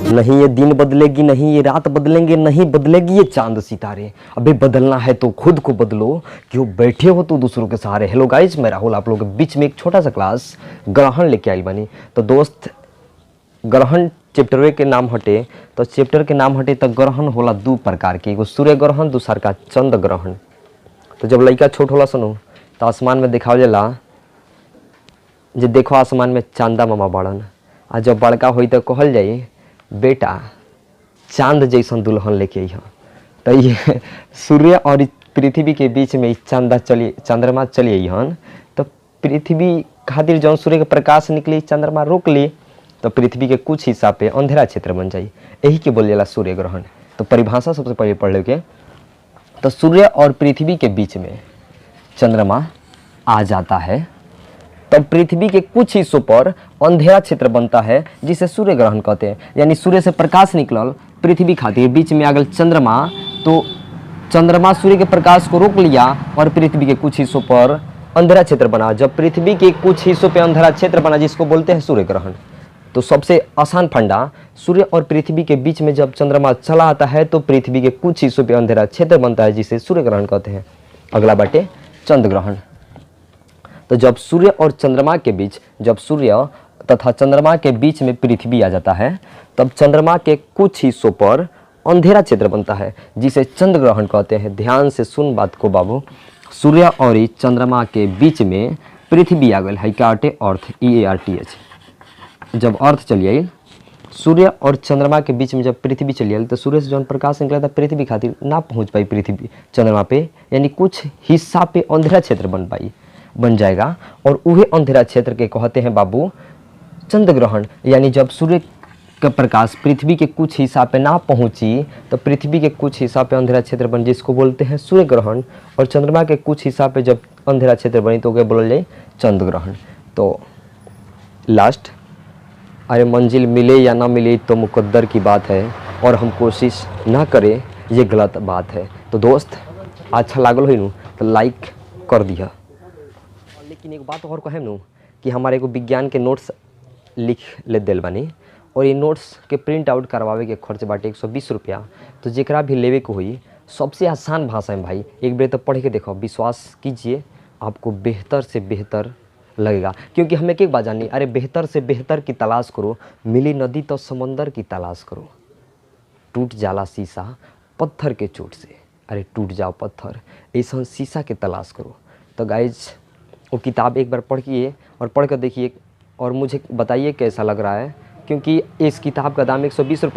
नहीं ये दिन बदलेगी, नहीं ये रात बदलेंगे, नहीं बदलेगी ये चांद सितारे। अबे बदलना है तो खुद को बदलो, क्यों बैठे हो तो दूसरों के सहारे। हेलो गाइज, मैं राहुल आप लोगों के बीच में एक छोटा सा क्लास ग्रहण लेके आई बनी। तो दोस्त ग्रहण चैप्टर के नाम हटे, तो चैप्टर के नाम हटे तो ग्रहण होला दू प्रकार के, एगो सूर्य ग्रहण, दूसर का चंद्र ग्रहण। तो जब लड़का छोट होला सुनो तो आसमान में दिखावल जाला जे देखो आसमान में चांदा मामा बड़न, आ जब बड़का होई तो कहल जाई बेटा चांद जैसन दुल्हन लेके आई। तो ये सूर्य और पृथ्वी के बीच में चंद्रमा चली आई हन, तो पृथ्वी खातिर जौन सूर्य के प्रकाश निकली चंद्रमा रोक ली, तो पृथ्वी के कुछ हिस्सा पे अंधेरा क्षेत्र बन जाई, यही के बोल जाला सूर्य ग्रहण। तो परिभाषा सबसे पहले पढ़ लेके, तो सूर्य और पृथ्वी के बीच में चंद्रमा आ जाता है, तब पृथ्वी के कुछ हिस्सों पर अंधेरा क्षेत्र बनता है जिसे सूर्य ग्रहण कहते हैं। यानी सूर्य से प्रकाश निकलल पृथ्वी खातिर, बीच में आ गल चंद्रमा, तो चंद्रमा सूर्य के प्रकाश को रोक लिया और पृथ्वी के कुछ हिस्सों पर अंधेरा क्षेत्र बना। जब पृथ्वी के कुछ हिस्सों पर अंधेरा क्षेत्र बना जिसको बोलते हैं सूर्य ग्रहण। तो सबसे आसान फंडा, सूर्य और पृथ्वी के बीच में जब चंद्रमा चला आता है तो पृथ्वी के कुछ हिस्सों पर अंधेरा क्षेत्र बनता है जिसे सूर्य ग्रहण कहते हैं। अगला बाटे चंद्र ग्रहण। तो जब सूर्य और चंद्रमा के बीच, जब सूर्य तथा चंद्रमा के बीच में पृथ्वी आ जाता है, तब चंद्रमा के कुछ हिस्सों पर अंधेरा क्षेत्र बनता है जिसे चंद्र ग्रहण कहते हैं। ध्यान से सुन बात को बाबू, सूर्य और चंद्रमा के बीच में पृथ्वी आ गई है, क्या अटे अर्थ, EARTH। जब अर्थ चली आई, सूर्य और चंद्रमा के बीच में जब पृथ्वी चली आई, तो सूर्य से जौन प्रकाश निकला था पृथ्वी खातिर ना पहुंच पाई पृथ्वी चंद्रमा पे, यानी कुछ हिस्सा पे अंधेरा क्षेत्र बन जाएगा, और वही अंधेरा क्षेत्र के कहते हैं बाबू चंद्र ग्रहण। यानी जब सूर्य का प्रकाश पृथ्वी के कुछ हिस्सा पे ना पहुंची तो पृथ्वी के कुछ हिस्सा पे अंधेरा क्षेत्र बन, जिसको बोलते हैं सूर्य ग्रहण, और चंद्रमा के कुछ हिस्सा पे जब अंधेरा क्षेत्र बनी तो क्या बोला जाए, चंद्र ग्रहण। तो लास्ट, अरे मंजिल मिले या ना मिले तो मुकद्दर की बात है, और हम कोशिश ना करें ये गलत बात है। तो दोस्त अच्छा लागल हो तो लाइक कर दिया। लेकिन एक बात और कहें नु कि हमारे को विज्ञान के नोट्स लिख ले दिल बानी, और ये नोट्स के प्रिंट आउट करवावे के खर्च बाटे 120 रुपया। तो जेकरा भी लेवे को हुई, सबसे आसान भाषा में भाई एक बेर तो पढ़ के देखो, विश्वास कीजिए आपको बेहतर से बेहतर लगेगा। क्योंकि हमें एक बात जानी, अरे बेहतर से बेहतर की तलाश करो, मिली नदी तो समंदर की तलाश करो, टूट जाला शीशा पत्थर के चोट से, अरे टूट जाओ पत्थर, ऐसा शीशा के तलाश करो। तो गाइज वो किताब एक बार पढ़िए और पढ़ कर देखिए, और मुझे बताइए कैसा लग रहा है, क्योंकि इस किताब का दाम 120 रुपये